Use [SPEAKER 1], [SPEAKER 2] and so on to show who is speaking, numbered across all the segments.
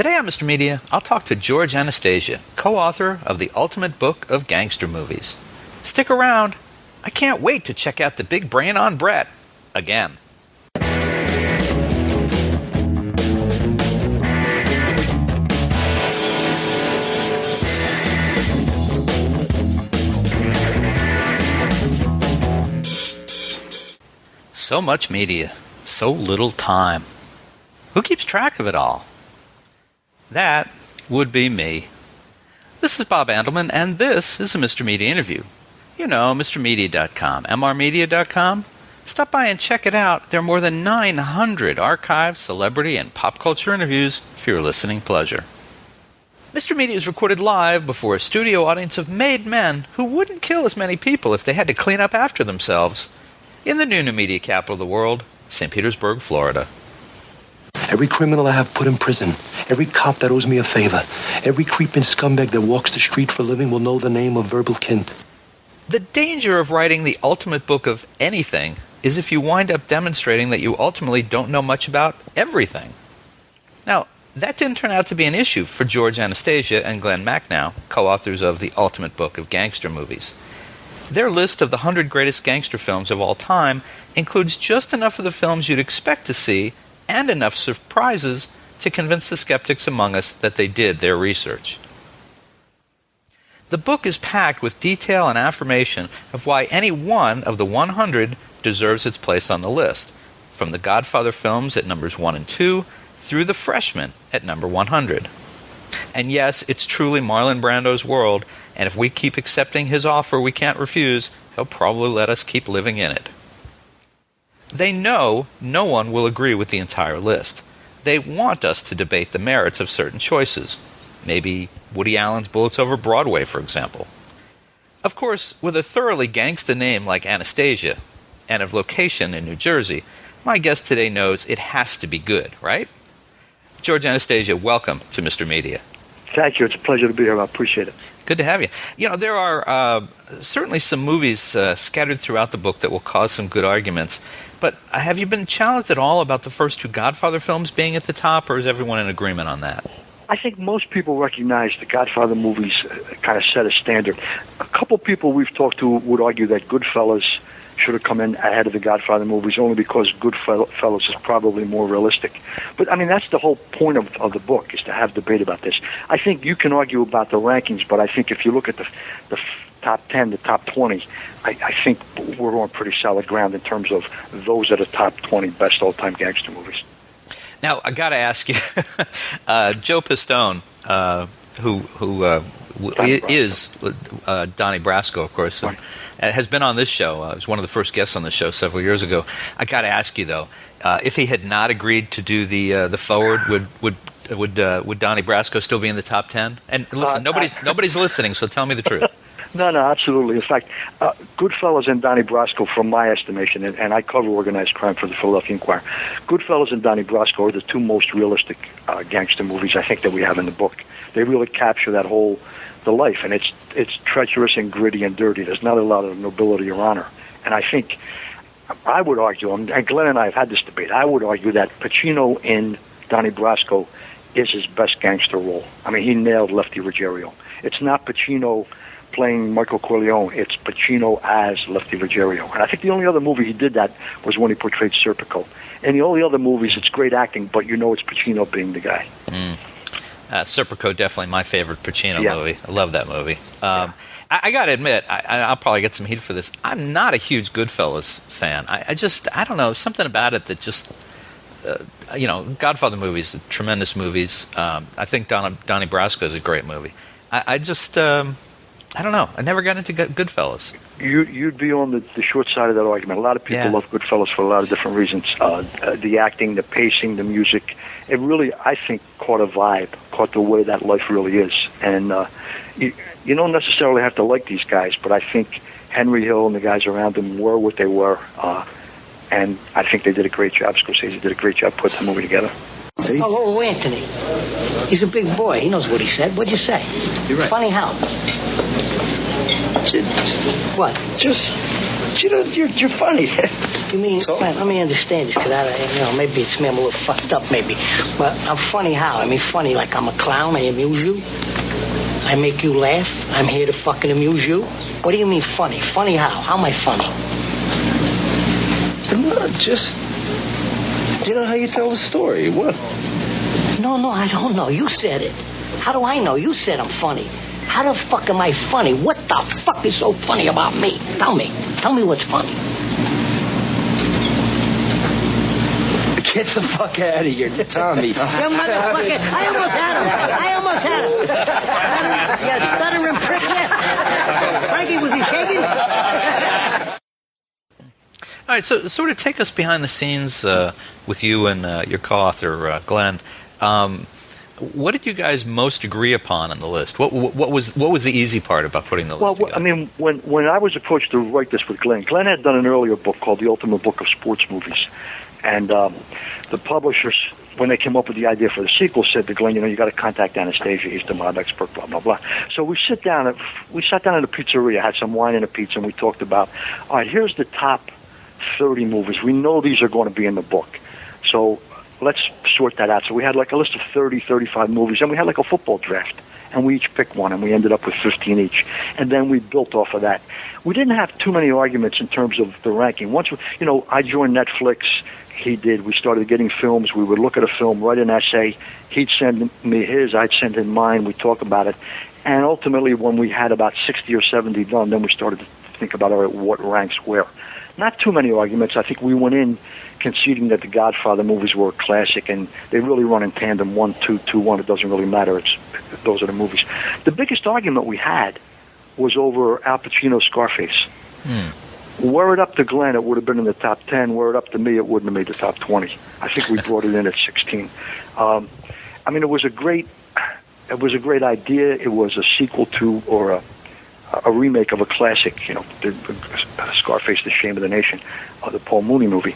[SPEAKER 1] Today on Mr. Media, I'll talk to George Anastasia, co-author of the ultimate book of gangster movies. Stick around. I can't wait to check out the big brain on Brett again. So much media, so little time. Who keeps track of it all? That would be me. This is Bob Andelman, and this is a Mr. Media interview. You know, MrMedia.com, MRmedia.com. Stop by and check it out. There are more than 900 archived celebrity and pop culture interviews for your listening pleasure. Mr. Media is recorded live before a studio audience of made men who wouldn't kill as many people if they had to clean up after themselves in the new media capital of the world, St. Petersburg, Florida.
[SPEAKER 2] Every criminal I have put in prison, every cop that owes me a favor, every creeping scumbag that walks the street for a living will know the name of Verbal Kint.
[SPEAKER 1] The danger of writing the ultimate book of anything is if you wind up demonstrating that you ultimately don't know much about everything. Now, that didn't turn out to be an issue for George Anastasia and Glen Macnow, co-authors of the ultimate book of gangster movies. Their list of the 100 greatest gangster films of all time includes just enough of the films you'd expect to see and enough surprises to convince the skeptics among us that they did their research. The book is packed with detail and affirmation of why any one of the 100 deserves its place on the list, from the Godfather films at numbers 1 and 2 through The Freshman at number 100. And yes, it's truly Marlon Brando's world, and if we keep accepting his offer we can't refuse, he'll probably let us keep living in it. They know no one will agree with the entire list. They want us to debate the merits of certain choices. Maybe Woody Allen's Bullets Over Broadway, for example. Of course, with a thoroughly gangsta name like Anastasia, and of location in New Jersey, my guest today knows it has to be good, right? George Anastasia, welcome to Mr. Media.
[SPEAKER 3] Thank you. It's a pleasure to be here. I appreciate it.
[SPEAKER 1] Good to have you. You know, there are certainly some movies scattered throughout the book that will cause some good arguments, but have you been challenged at all about the first two Godfather films being at the top, or is everyone in agreement on that?
[SPEAKER 3] I think most people recognize the Godfather movies kind of set a standard. A couple people we've talked to would argue that Goodfellas should have come in ahead of the Godfather movies only because Goodfellas is probably more realistic. But, I mean, that's the whole point of the book, is to have debate about this. I think you can argue about the rankings, but I think if you look at the top 10, the top 20, I think we're on pretty solid ground in terms of those are the top 20 best all-time gangster movies.
[SPEAKER 1] Now, I got to ask you, Joe Pistone, who is Donnie Brasco, of course, and has been on this show. He was one of the first guests on the show several years ago. I got to ask you, though, if he had not agreed to do the forward, would Donnie Brasco still be in the top 10? And listen, nobody's listening, so tell me the truth.
[SPEAKER 3] No, absolutely. In fact, Goodfellas and Donnie Brasco, from my estimation, and I cover organized crime for the Philadelphia Inquirer, Goodfellas and Donnie Brasco are the two most realistic gangster movies I think that we have in the book. They really capture that the life, and it's treacherous and gritty and dirty. There's not a lot of nobility or honor. And I think, I would argue, and Glen and I have had this debate, I would argue that Pacino in Donnie Brasco is his best gangster role. I mean, he nailed Lefty Ruggiero. It's not Pacino playing Michael Corleone, it's Pacino as Lefty Ruggiero. And I think the only other movie he did that was when he portrayed Serpico. In the only other movies, it's great acting, but you know it's Pacino being the guy.
[SPEAKER 1] Serpico, definitely my favorite Pacino movie. I love that movie. I got to admit, I'll probably get some heat for this. I'm not a huge Goodfellas fan. I don't know, something about it that just, Godfather movies, tremendous movies. I think Donnie Brasco is a great movie. I don't know. I never got into Goodfellas.
[SPEAKER 3] You'd be on the short side of that argument. A lot of people love Goodfellas for a lot of different reasons. The acting, the pacing, the music. It really, I think, caught a vibe, caught the way that life really is. And you don't necessarily have to like these guys, but I think Henry Hill and the guys around him were what they were. And I think they did a great job. Scorsese did a great job putting the movie together.
[SPEAKER 4] Oh, Anthony. He's a big boy. He knows what he said. What'd you say?
[SPEAKER 5] You're right.
[SPEAKER 4] Funny how? What?
[SPEAKER 5] Just, you're funny.
[SPEAKER 4] You mean,
[SPEAKER 5] So?
[SPEAKER 4] man, let me understand this, because maybe it's me, I'm a little fucked up, maybe. But I'm funny how? I mean, funny like I'm a clown, I amuse you? I make you laugh? I'm here to fucking amuse you? What do you mean funny? Funny how? How am I funny?
[SPEAKER 5] Just, how you tell the story. What?
[SPEAKER 4] No, I don't know. You said it. How do I know? You said I'm funny. How the fuck am I funny? What the fuck is so funny about me? Tell me. Tell me what's funny.
[SPEAKER 5] Get the fuck out of here, Tommy.
[SPEAKER 4] You motherfucker. I almost had him. You stuttering prick yet? Frankie, was he shaking?
[SPEAKER 1] All right, so sort of take us behind the scenes with you and your co-author, Glen. What did you guys most agree upon on the list? What was the easy part about putting the list together?
[SPEAKER 3] I mean, when I was approached to write this with Glen had done an earlier book called The Ultimate Book of Sports Movies. And the publishers, when they came up with the idea for the sequel, said to Glen, you got to contact Anastasia. He's the mob expert, blah, blah, blah. So we sat down in a pizzeria, had some wine and a pizza, and we talked about, all right, here's the top 30 movies. We know these are going to be in the book. So let's sort that out. So we had like a list of 30, 35 movies, and we had like a football draft. And we each picked one, and we ended up with 15 each. And then we built off of that. We didn't have too many arguments in terms of the ranking. Once, I joined Netflix. He did. We started getting films. We would look at a film, write an essay. He'd send me his. I'd send him mine. We'd talk about it. And ultimately, when we had about 60 or 70 done, then we started to think about, all right, what ranks where. Not too many arguments. I think we went in conceding that the Godfather movies were a classic, and they really run in tandem, 1, 2, 2, 1. It doesn't really matter. Those are the movies. The biggest argument we had was over Al Pacino's Scarface. Were it up to Glen, it would have been in the top 10. Were it up to me, it wouldn't have made the top 20. I think we brought it in at 16. I mean, it was a great idea. It was a sequel to, or a remake of a classic, Scarface, The Shame of the Nation, the Paul Mooney movie.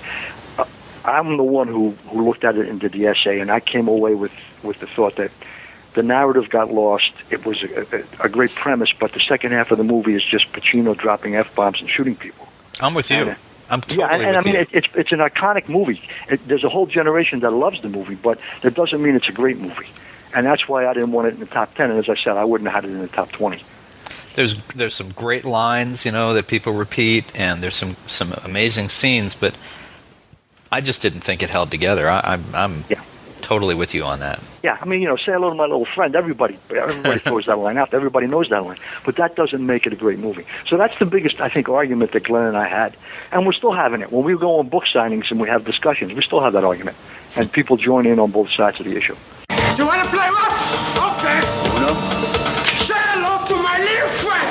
[SPEAKER 3] I'm the one who looked at it and did the essay, and I came away with the thought that the narrative got lost. It was a great premise, but the second half of the movie is just Pacino dropping F-bombs and shooting people.
[SPEAKER 1] I'm with you. I'm totally with you.
[SPEAKER 3] I mean, it's an iconic movie. There's a whole generation that loves the movie, but that doesn't mean it's a great movie. And that's why I didn't want it in the top 10. And as I said, I wouldn't have had it in the top 20.
[SPEAKER 1] There's some great lines, that people repeat, and there's some amazing scenes, but I just didn't think it held together. I'm totally with you on that.
[SPEAKER 3] Yeah, I mean, say hello to my little friend. Everybody throws that line out. Everybody knows that line. But that doesn't make it a great movie. So that's the biggest, I think, argument that Glen and I had. And we're still having it. When we go on book signings and we have discussions, we still have that argument. And people join in on both sides of the issue.
[SPEAKER 6] You want to play rough? Okay. No. Say hello to my little friend.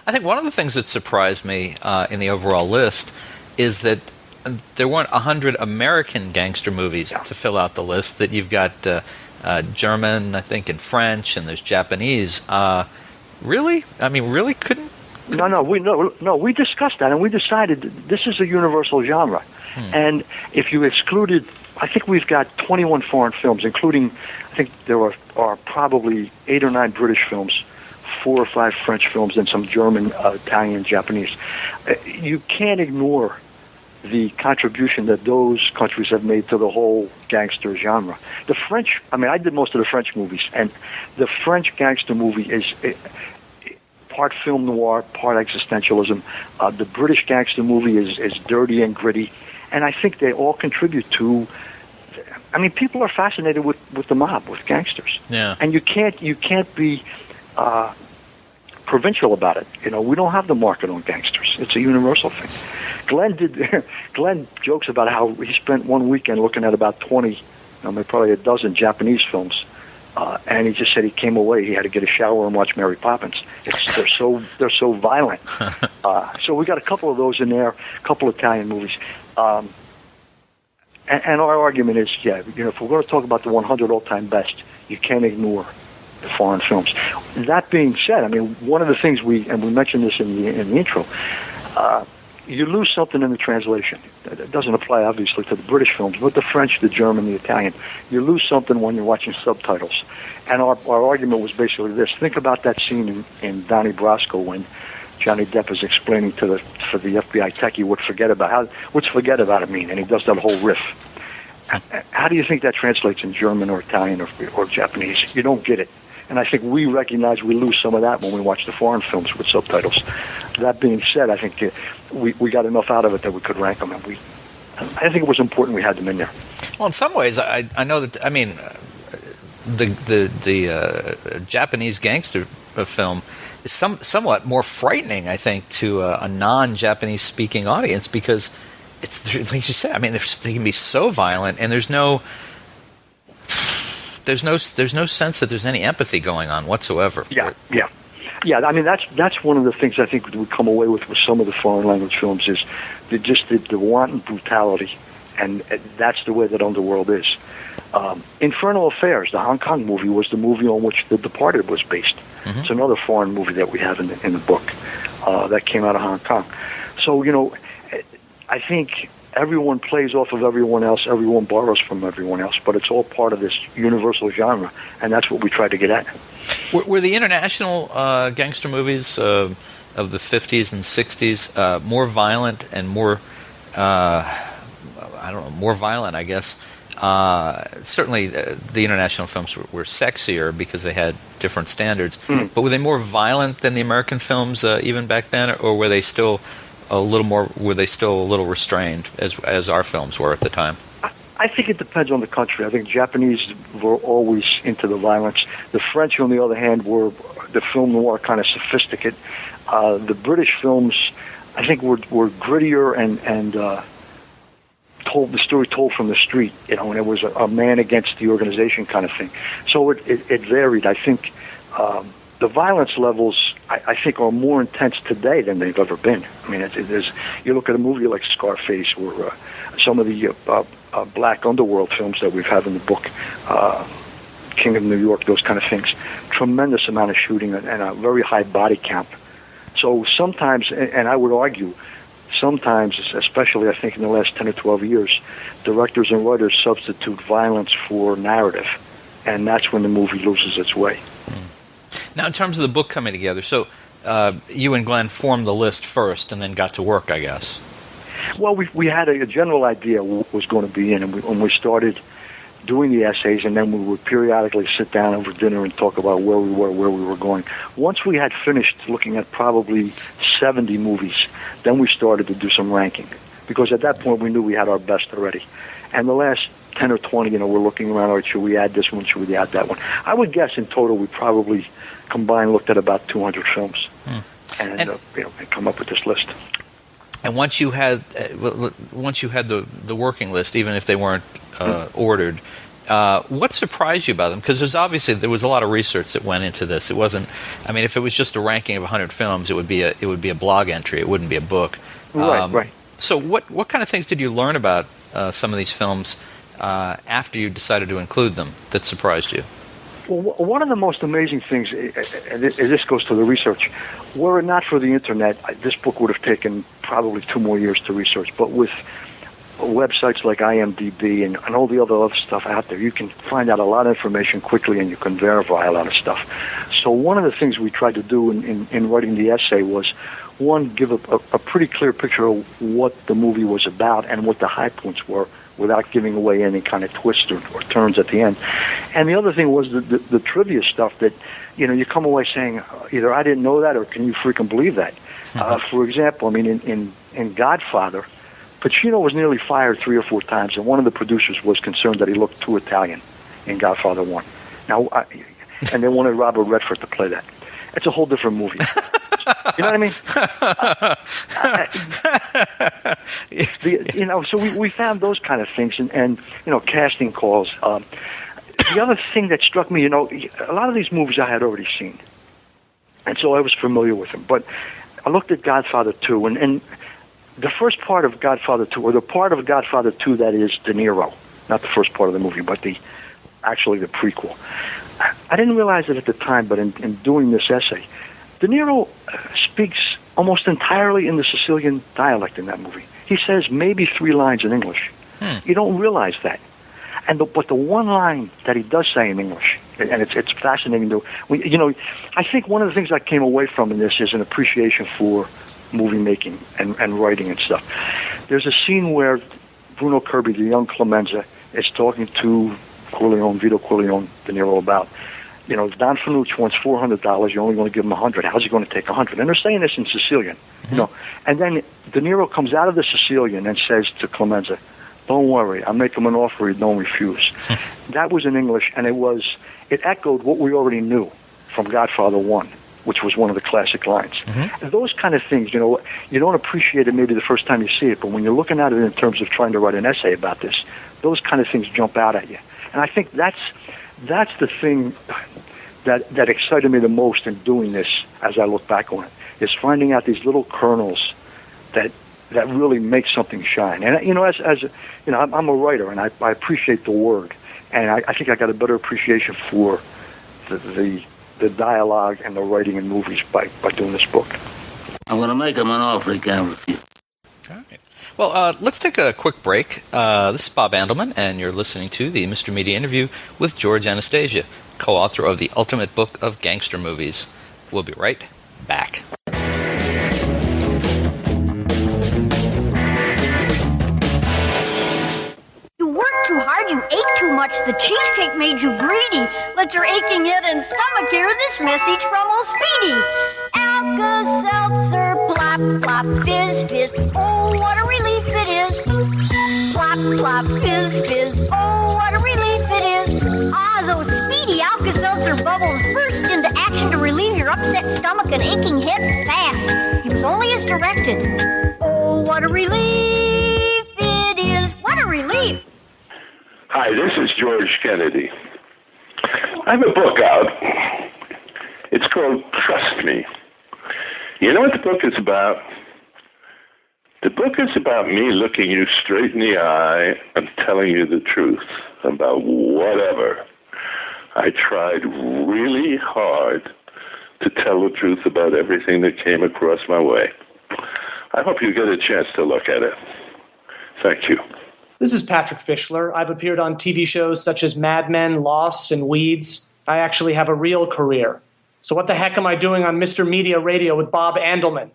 [SPEAKER 1] I think one of the things that surprised me in the overall list is that there weren't 100 American gangster movies to fill out the list. That you've got German, I think, and French, and there's Japanese. Really? I mean, really couldn't?
[SPEAKER 3] No. We discussed that, and we decided this is a universal genre. And if you excluded, I think we've got 21 foreign films, including, I think there are probably 8 or 9 British films, 4 or 5 French films, and some German, Italian, Japanese. You can't ignore the contribution that those countries have made to the whole gangster genre. The French, I did most of the French movies, and the French gangster movie is part film noir, part existentialism. The British gangster movie is dirty and gritty, and I think they all contribute to, people are fascinated with the mob, with gangsters.
[SPEAKER 1] Yeah.
[SPEAKER 3] And you can't be provincial about it. We don't have the market on gangsters. It's a universal thing. Glen jokes about how he spent one weekend looking at about 20, probably a dozen Japanese films, and he just said he came away. He had to get a shower and watch Mary Poppins. They're so violent. So we got a couple of those in there, a couple of Italian movies, and our argument is, if we're going to talk about the 100 all-time best, you can't ignore the foreign films. That being said, one of the things we mentioned this in the intro. you lose something in the translation. It doesn't apply, obviously, to the British films, but the French, the German, the Italian. You lose something when you're watching subtitles. And our argument was basically this. Think about that scene in Donnie Brasco when Johnny Depp is explaining for the FBI techie what's forget about it mean, and he does that whole riff. How do you think that translates in German or Italian or Japanese? You don't get it. And I think we recognize we lose some of that when we watch the foreign films with subtitles. That being said, I think we got enough out of it that we could rank them, and I think it was important we had them in there.
[SPEAKER 1] Well, in some ways, I know that. I mean, the Japanese gangster film is somewhat more frightening, I think, to a non-Japanese speaking audience because it's like you said. I mean, they can be so violent, and there's no sense that there's any empathy going on whatsoever.
[SPEAKER 3] Yeah. I mean, that's one of the things I think we come away with some of the foreign language films is the wanton brutality, and that's the way that Underworld is. Infernal Affairs, the Hong Kong movie, was the movie on which The Departed was based. Mm-hmm. It's another foreign movie that we have in the book that came out of Hong Kong. So, I think everyone plays off of everyone else, everyone borrows from everyone else, but it's all part of this universal genre, and that's what we try to get at.
[SPEAKER 1] Were the international gangster movies of the 50s and 60s more violent and more, more violent, I guess? Certainly the international films were sexier because they had different standards, but were they more violent than the American films even back then, or were they still a little restrained as our films were at the time?
[SPEAKER 3] I think it depends on the country. I think Japanese were always into the violence. The French, on the other hand, were the film noir kind of sophisticated. The British films, I think, were grittier and told the story told from the street, and it was a man against the organization kind of thing. So it varied. I think the violence levels, I think, are more intense today than they've ever been. I mean, you look at a movie like Scarface or some of the black underworld films that we've had in the book, King of New York, those kind of things. Tremendous amount of shooting and a very high body count. So sometimes, and I would argue, sometimes, especially I think in the last 10 or 12 years, directors and writers substitute violence for narrative, and that's when the movie loses its way.
[SPEAKER 1] Now, in terms of the book coming together, so you and Glenn formed the list first and then got to work, I guess.
[SPEAKER 3] Well, we had a general idea what was going to be in, and we started doing the essays, and then we would periodically sit down over dinner and talk about where we were going. Once we had finished looking at probably 70 movies, then we started to do some ranking, because at that point we knew we had our best already. And the last 10 or 20, we're looking around, all right, should we add this one, should we add that one? I would guess in total we probably combined looked at about 200 films and come up with this list.
[SPEAKER 1] And once you had the working list, even if they weren't ordered, what surprised you about them? Because there was a lot of research that went into this. It wasn't. I mean, if it was just a ranking of 100 films, it would be a blog entry. It wouldn't be a book.
[SPEAKER 3] Right.
[SPEAKER 1] So what kind of things did you learn about some of these films after you decided to include them that surprised you?
[SPEAKER 3] Well, one of the most amazing things, and this goes to the research, were it not for the internet, this book would have taken probably 2 more years to research. But with websites like IMDb and all the other stuff out there, you can find out a lot of information quickly and you can verify a lot of stuff. So one of the things we tried to do in writing the essay was, one, give a pretty clear picture of what the movie was about and what the high points were, without giving away any kind of twists or turns at the end. And the other thing was the trivia stuff that, you come away saying, either I didn't know that or can you freaking believe that? For example, I mean, in Godfather, Pacino was nearly fired 3 or 4 times, and one of the producers was concerned that he looked too Italian in Godfather 1. Now, and they wanted Robert Redford to play that. It's a whole different movie. You know what I mean? So we found those kind of things, and casting calls. The other thing that struck me, a lot of these movies I had already seen, and so I was familiar with them. But I looked at Godfather 2, and the first part of Godfather 2, or the part of Godfather 2 that is De Niro, not the first part of the movie, but actually the prequel. I didn't realize it at the time, but in doing this essay, De Niro speaks almost entirely in the Sicilian dialect in that movie. He says maybe 3 lines in English. You don't realize that. But the one line that he does say in English, and it's fascinating to, I think one of the things I came away from in this is an appreciation for movie making and writing and stuff. There's a scene where Bruno Kirby, the young Clemenza, is talking to Vito Corleone, De Niro, about, Don Fanucci wants $400. You're only going to give him $100. How's he going to take $100? And they're saying this in Sicilian, And then De Niro comes out of the Sicilian and says to Clemenza, "Don't worry, I'll make him an offer he don't refuse." That was in English, and it echoed what we already knew from Godfather 1, which was one of the classic lines. And those kind of things, you don't appreciate it maybe the first time you see it, but when you're looking at it in terms of trying to write an essay about this, those kind of things jump out at you. And I think that's the thing that excited me the most in doing this as I look back on it, is finding out these little kernels that really make something shine. And I'm a writer, and I appreciate the word, and I think I got a better appreciation for the dialogue and the writing in movies by doing this book.
[SPEAKER 5] I'm going to make him an offer he can't refuse.
[SPEAKER 1] All right. Well, let's take a quick break. This is Bob Andelman, and you're listening to the Mr. Media interview with George Anastasia, co-author of the Ultimate Book of Gangster Movies. We'll be right back.
[SPEAKER 7] Too hard, you ate too much, the cheesecake made you greedy. Let your aching head and stomach hear this message from old Speedy. Alka-Seltzer, plop, plop, fizz, fizz, oh, what a relief it is. Plop, plop, fizz, fizz, oh, what a relief it is. Ah, those Speedy Alka-Seltzer bubbles burst into action to relieve your upset stomach and aching head fast. Use only as directed. Oh, what a relief it is. What a relief.
[SPEAKER 8] Hi, this is George Kennedy. I have a book out. It's called Trust Me. You know what the book is about? The book is about me looking you straight in the eye and telling you the truth about whatever. I tried really hard to tell the truth about everything that came across my way. I hope you get a chance to look at it. Thank you.
[SPEAKER 9] This is Patrick Fischler. I've appeared on TV shows such as Mad Men, Lost, and Weeds. I actually have a real career. So what the heck am I doing on Mr. Media Radio with Bob Andelman?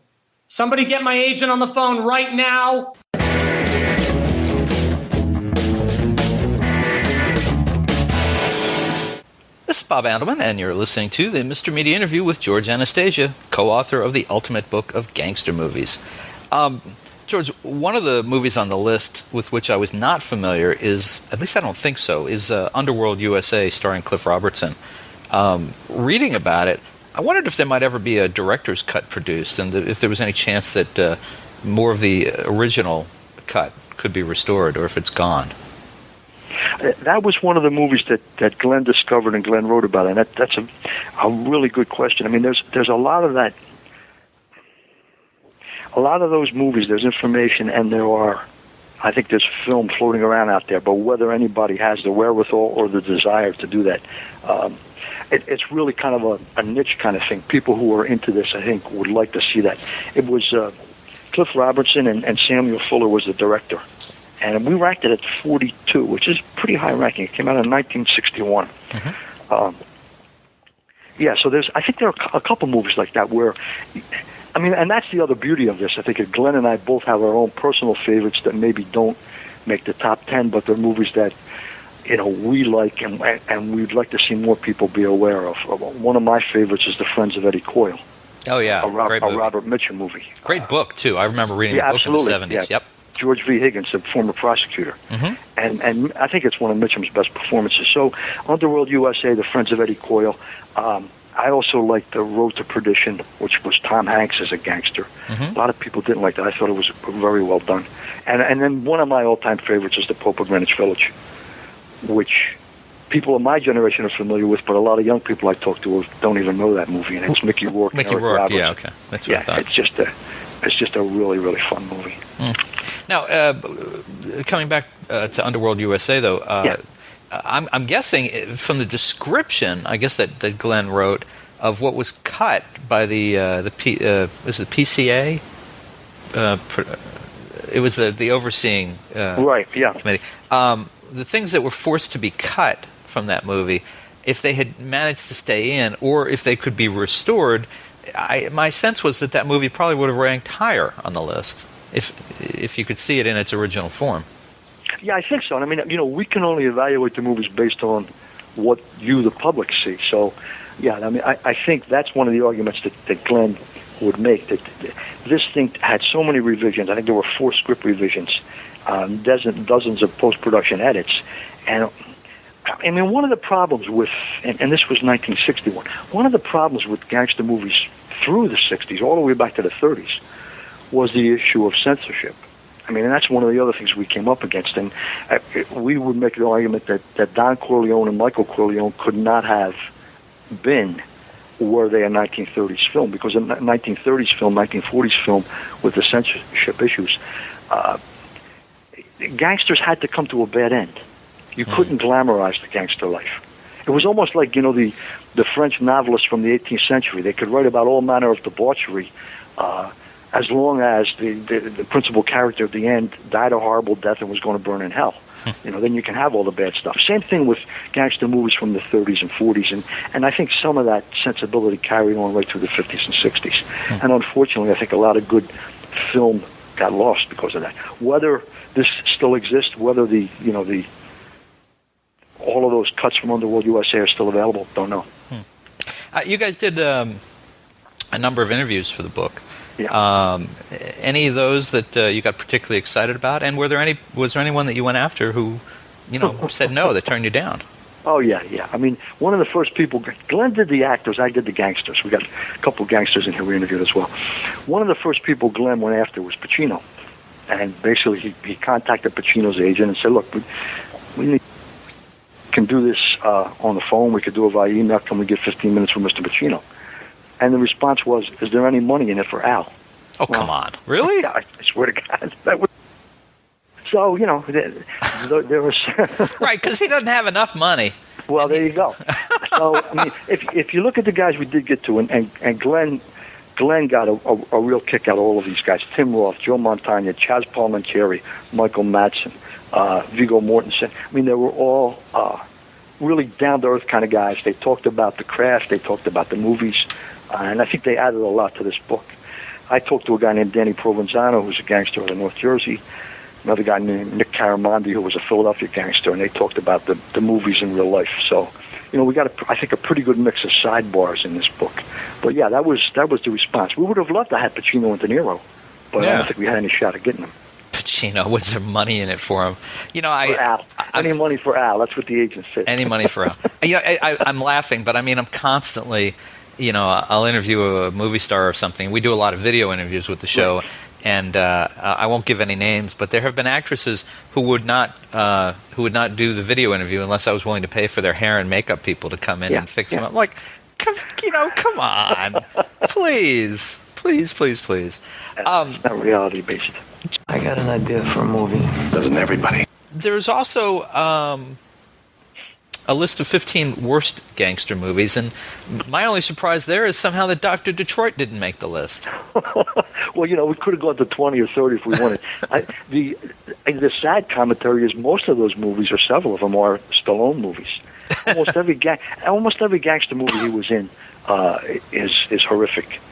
[SPEAKER 9] Somebody get my agent on the phone right now!
[SPEAKER 1] This is Bob Andelman, and you're listening to the Mr. Media interview with George Anastasia, co-author of the Ultimate Book of Gangster Movies. George, one of the movies on the list with which I was not familiar is, at least I don't think so, is Underworld USA starring Cliff Robertson. Reading about it, I wondered if there might ever be a director's cut produced, and if there was any chance that more of the original cut could be restored, or if it's gone.
[SPEAKER 3] That was one of the movies that Glen discovered and Glen wrote about, and that's a really good question. I mean, there's a lot of that. A lot of those movies, there's information, and I think there's film floating around out there, but whether anybody has the wherewithal or the desire to do that, it's really kind of a niche kind of thing. People who are into this, I think, would like to see that. It was Cliff Robertson and Samuel Fuller was the director, and we ranked it at 42, which is pretty high ranking. It came out in 1961. So I think there are a couple movies like that where... I mean, and that's the other beauty of this. I think that Glenn and I both have our own personal favorites that maybe don't make the top 10, but they're movies that, we like and we'd like to see more people be aware of. One of my favorites is The Friends of Eddie Coyle.
[SPEAKER 1] Oh, yeah.
[SPEAKER 3] A Robert Mitchum movie.
[SPEAKER 1] Great book, too. I remember reading the book in the 70s. Yeah. Yep.
[SPEAKER 3] George V. Higgins, the former prosecutor. And I think it's one of Mitchum's best performances. So, Underworld USA, The Friends of Eddie Coyle. I also liked The Road to Perdition, which was Tom Hanks as a gangster. A lot of people didn't like that. I thought it was very well done. And then one of my all-time favorites is The Pope of Greenwich Village, which people of my generation are familiar with, but a lot of young people I talk to don't even know that movie. And it's Mickey Rourke.
[SPEAKER 1] Mickey Rourke, yeah, okay. That's what I thought.
[SPEAKER 3] It's just a really, really fun movie.
[SPEAKER 1] Now, coming back to Underworld USA, though, I'm guessing from the description, I guess that Glenn wrote, of what was cut by the was it PCA? It was the overseeing committee. The things that were forced to be cut from that movie, if they had managed to stay in, or if they could be restored, my sense was that movie probably would have ranked higher on the list if you could see it in its original form.
[SPEAKER 3] Yeah, I think so. And I mean, we can only evaluate the movies based on what you, the public, see. So, yeah, I mean, I think that's one of the arguments that Glen would make, that this thing had so many revisions. I think there were 4 script revisions, dozens of post-production edits. And, I mean, one of the problems with, and this was 1961, one of the problems with gangster movies through the 60s, all the way back to the 30s, was the issue of censorship. I mean, and that's one of the other things we came up against. And we would make an argument that Don Corleone and Michael Corleone could not have been were they a 1930s film, because a 1930s film, 1940s film with the censorship issues, gangsters had to come to a bad end. You couldn't glamorize the gangster life. It was almost like, the French novelists from the 18th century. They could write about all manner of debauchery, as long as the principal character at the end died a horrible death and was going to burn in hell. Then you can have all the bad stuff. Same thing with gangster movies from the 30s and 40s, and I think some of that sensibility carried on right through the 50s and 60s. And unfortunately, I think a lot of good film got lost because of that. Whether this still exists, whether all of those cuts from Underworld USA are still available, don't know.
[SPEAKER 1] You guys did a number of interviews for the book.
[SPEAKER 3] Yeah.
[SPEAKER 1] Any of those that you got particularly excited about, and was there anyone that you went after who, said no, that turned you down?
[SPEAKER 3] Oh yeah. I mean, one of the first people, Glen did the actors, I did the gangsters. We got a couple of gangsters in here we interviewed as well. One of the first people Glen went after was Pacino, and basically he contacted Pacino's agent and said, "Look, we can do this on the phone. We could do it via email. Can we get 15 minutes with Mr. Pacino?" And the response was, "Is there any money in it for Al?"
[SPEAKER 1] Oh, come on. Really?
[SPEAKER 3] Yeah, I swear to God. So, there was...
[SPEAKER 1] Right, because he doesn't have enough money.
[SPEAKER 3] Well, there you go. So, I mean, if you look at the guys we did get to, and Glen got a real kick out of all of these guys. Tim Roth, Joe Montagna, Chaz Palminteri, Michael Madsen, Viggo Mortensen. I mean, they were all really down-to-earth kind of guys. They talked about the craft. They talked about the movies. And I think they added a lot to this book. I talked to a guy named Danny Provenzano, who's a gangster out of North Jersey, another guy named Nick Caramondi, who was a Philadelphia gangster, and they talked about the movies in real life. So, we got, I think, a pretty good mix of sidebars in this book. But, yeah, that was the response. We would have loved to have Pacino and De Niro, but I don't think we had any shot at getting them.
[SPEAKER 1] Pacino, was there money in it for him?
[SPEAKER 3] For Al. Any money for Al. That's what the agent said.
[SPEAKER 1] Any money for Al. I'm laughing, but I mean, I'm constantly... I'll interview a movie star or something. We do a lot of video interviews with the show, and I won't give any names, but there have been actresses who would not do the video interview unless I was willing to pay for their hair and makeup people to come in and fix them up. Like, come on, please. It's
[SPEAKER 3] not reality based.
[SPEAKER 5] I got an idea for a movie.
[SPEAKER 8] Doesn't everybody?
[SPEAKER 1] There's also a list of 15 worst gangster movies, and my only surprise there is somehow that Dr. Detroit didn't make the list.
[SPEAKER 3] Well, we could have gone to 20 or 30 if we wanted. The sad commentary is most of those movies, or several of them, are Stallone movies. Almost every gangster movie he was in is horrific.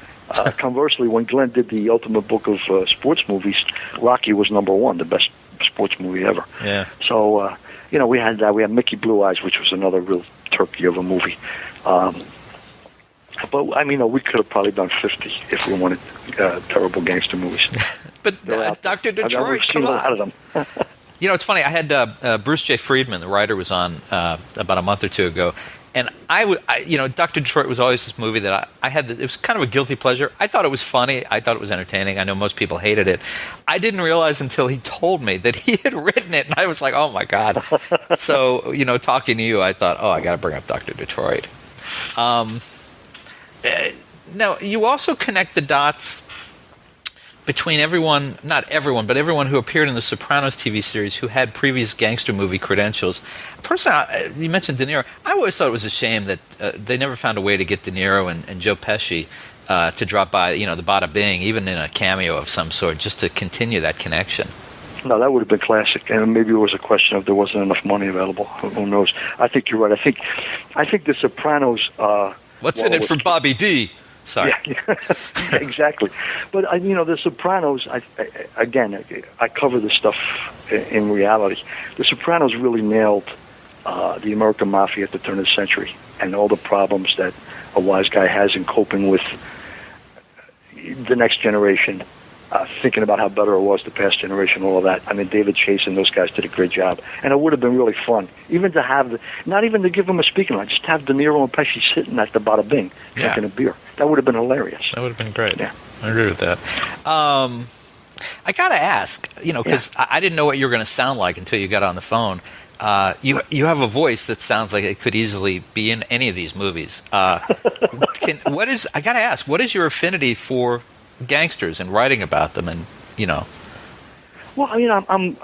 [SPEAKER 3] Conversely, when Glen did the Ultimate Book of Sports Movies, Rocky was number 1, the best sports movie ever.
[SPEAKER 1] Yeah.
[SPEAKER 3] So, we had that. We had Mickey Blue Eyes, which was another real turkey of a movie. But, I mean, we could have probably done 50 if we wanted terrible gangster movies.
[SPEAKER 1] But Dr. Detroit,
[SPEAKER 3] come on. A lot of them.
[SPEAKER 1] It's funny. I had Bruce J. Friedman, the writer, was on about a month or two ago. And Dr. Detroit was always this movie that I had. It was kind of a guilty pleasure. I thought it was funny. I thought it was entertaining. I know most people hated it. I didn't realize until he told me that he had written it, and I was like, oh my God. So, talking to you, I thought, I got to bring up Dr. Detroit. Now, you also connect the dots between everyone, not everyone, but everyone who appeared in the Sopranos TV series who had previous gangster movie credentials. Personally, you mentioned De Niro. I always thought it was a shame that they never found a way to get De Niro and Joe Pesci to drop by, the Bada Bing, even in a cameo of some sort, just to continue that connection.
[SPEAKER 3] No, that would have been classic, and maybe it was a question of there wasn't enough money available. Who knows? I think you're right. I think the Sopranos.
[SPEAKER 1] What's in it for Bobby D? Sorry.
[SPEAKER 3] Yeah, exactly. But the Sopranos. I cover this stuff in reality. The Sopranos really nailed the American mafia at the turn of the century and all the problems that a wise guy has in coping with the next generation. Thinking about how better it was the past generation, all of that. I mean, David Chase and those guys did a great job, and it would have been really fun, even to have, not even to give them a speaking line, just have De Niro and Pesci sitting at the Bada Bing drinking a beer. That would have been hilarious.
[SPEAKER 1] That would have been great.
[SPEAKER 3] Yeah,
[SPEAKER 1] I agree with that. I gotta ask, because I didn't know what you were going to sound like until you got on the phone. You have a voice that sounds like it could easily be in any of these movies. I gotta ask, what is your affinity for gangsters and writing about them, and
[SPEAKER 3] Well, I mean, I'm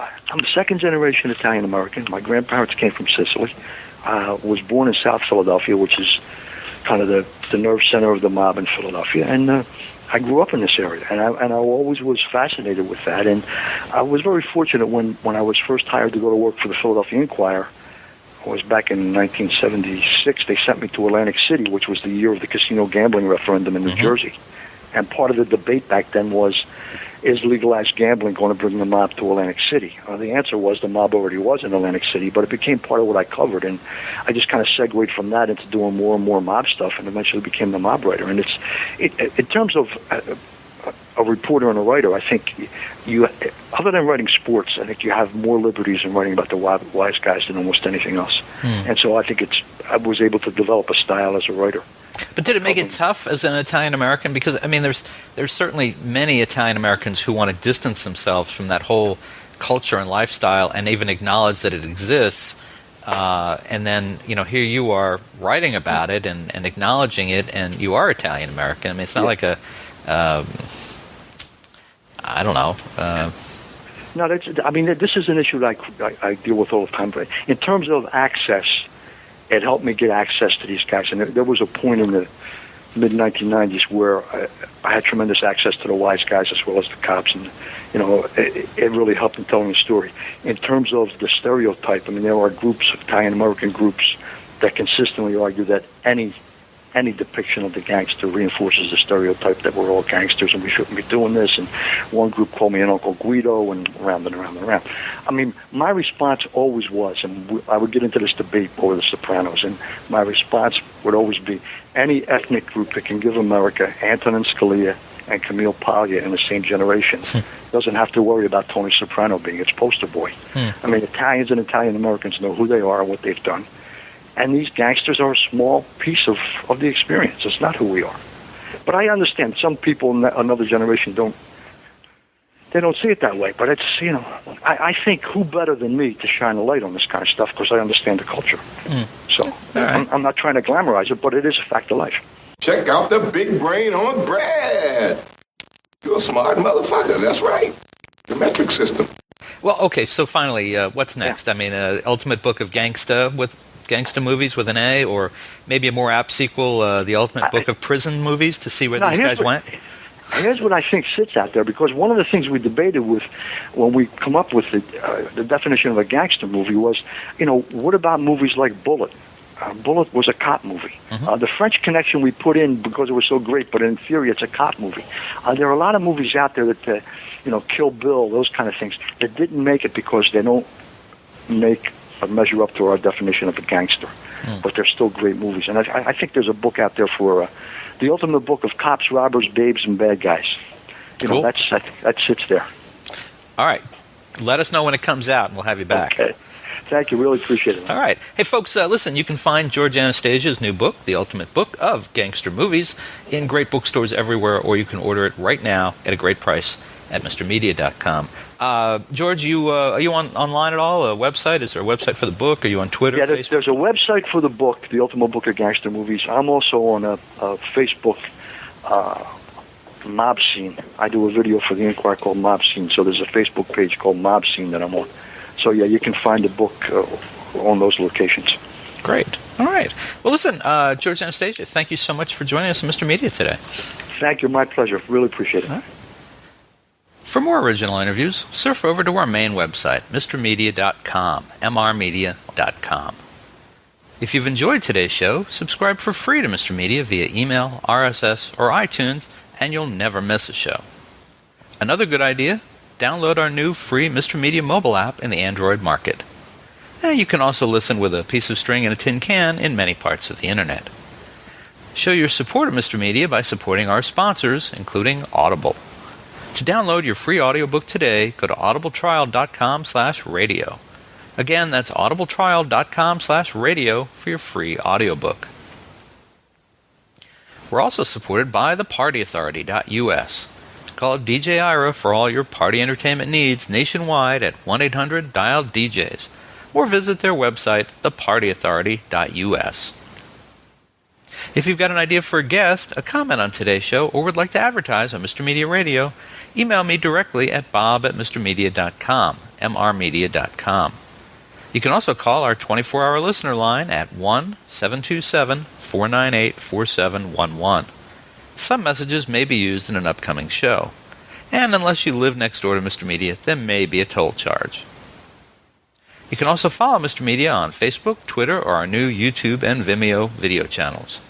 [SPEAKER 3] second generation Italian American. My grandparents came from Sicily. Was born in South Philadelphia, which is kind of the nerve center of the mob in Philadelphia, and I grew up in this area, and I always was fascinated with that. And I was very fortunate when I was first hired to go to work for the Philadelphia Inquirer. It was back in 1976. They sent me to Atlantic City, which was the year of the casino gambling referendum in New Jersey. And part of the debate back then was, is legalized gambling going to bring the mob to Atlantic City? The answer was the mob already was in Atlantic City, but it became part of what I covered. And I just kind of segued from that into doing more and more mob stuff, and eventually became the mob writer. And in terms of a reporter and a writer, I think you, other than writing sports, I think you have more liberties in writing about the wise guys than almost anything else. And so I think I was able to develop a style as a writer.
[SPEAKER 1] But did it make it tough as an Italian American? Because I mean, there's certainly many Italian Americans who want to distance themselves from that whole culture and lifestyle, and even acknowledge that it exists. And then here you are writing about it and acknowledging it, and you are Italian American. I mean, it's not like a I don't know.
[SPEAKER 3] No, this is an issue that I deal with all the time. But in terms of access, it helped me get access to these guys. And there was a point in the mid-1990s where I had tremendous access to the wise guys as well as the cops. And, it really helped in telling the story. In terms of the stereotype, I mean, there are groups, Italian-American groups, that consistently argue that any depiction of the gangster reinforces the stereotype that we're all gangsters and we shouldn't be doing this. And one group called me an Uncle Guido, and around and around and around. I mean, my response always was, and I would get into this debate over The Sopranos, and my response would always be, any ethnic group that can give America Antonin Scalia and Camille Paglia in the same generation doesn't have to worry about Tony Soprano being its poster boy. I mean, Italians and Italian Americans know who they are and what they've done. And these gangsters are a small piece of the experience. It's not who we are. But I understand some people in another generation don't see it that way. But it's, I think who better than me to shine a light on this kind of stuff, because I understand the culture. So I'm not trying to glamorize it, but it is a fact of life.
[SPEAKER 6] Check out the big brain on Brad. You're a smart motherfucker. That's right. The metric system.
[SPEAKER 1] Well, okay, so finally, what's next? I mean, Ultimate Book of Gangsta Movies with an A, or maybe a more apt sequel, The Ultimate Book of Prison Movies, to see where these guys went?
[SPEAKER 3] Here's what I think sits out there, because one of the things we debated with when we come up with the definition of a gangster movie was, what about movies like Bullet? Bullet was a cop movie. The French Connection we put in because it was so great, but in theory it's a cop movie. There are a lot of movies out there that, Kill Bill, those kind of things, that didn't make it because they don't make or measure up to our definition of a gangster. But they're still great movies. And I think there's a book out there for the ultimate book of cops, robbers, babes, and bad guys.
[SPEAKER 1] Cool.
[SPEAKER 3] That sits there.
[SPEAKER 1] All right. Let us know when it comes out, and we'll have you back.
[SPEAKER 3] Okay. Thank you. Really appreciate it.
[SPEAKER 1] All right. Hey, folks, listen, you can find George Anastasia's new book, The Ultimate Book of Gangster Movies, in great bookstores everywhere, or you can order it right now at a great price at MrMedia.com. George, are you online at all? A website? Is there a website for the book? Are you on Twitter?
[SPEAKER 3] Yeah,
[SPEAKER 1] Facebook?
[SPEAKER 3] there's a website for the book, The Ultimate Book of Gangster Movies. I'm also on a Facebook Mob Scene. I do a video for the Inquirer called Mob Scene, so there's a Facebook page called Mob Scene that I'm on. So, yeah, you can find the book on those locations.
[SPEAKER 1] Great. All right. Well, listen, George Anastasia, thank you so much for joining us on Mr. Media today.
[SPEAKER 3] Thank you. My pleasure. Really appreciate it.
[SPEAKER 1] All right. For more original interviews, surf over to our main website, mrmedia.com, mrmedia.com. If you've enjoyed today's show, subscribe for free to Mr. Media via email, RSS, or iTunes, and you'll never miss a show. Another good idea, download our new free Mr. Media mobile app in the Android market. You can also listen with a piece of string and a tin can in many parts of the Internet. Show your support of Mr. Media by supporting our sponsors, including Audible. To download your free audiobook today, go to audibletrial.com/radio. Again, that's audibletrial.com/radio for your free audiobook. We're also supported by thepartyauthority.us. Call DJ Ira for all your party entertainment needs nationwide at 1-800-DIAL-DJs or visit their website, thepartyauthority.us. If you've got an idea for a guest, a comment on today's show, or would like to advertise on Mr. Media Radio, email me directly at bob@mrmedia.com, mrmedia.com. You can also call our 24-hour listener line at 1-727-498-4711. Some messages may be used in an upcoming show, and unless you live next door to Mr. Media, there may be a toll charge. You can also follow Mr. Media on Facebook, Twitter, or our new YouTube and Vimeo video channels.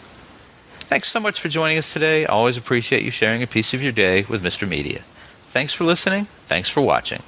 [SPEAKER 1] Thanks so much for joining us today. I always appreciate you sharing a piece of your day with Mr. Media. Thanks for listening. Thanks for watching.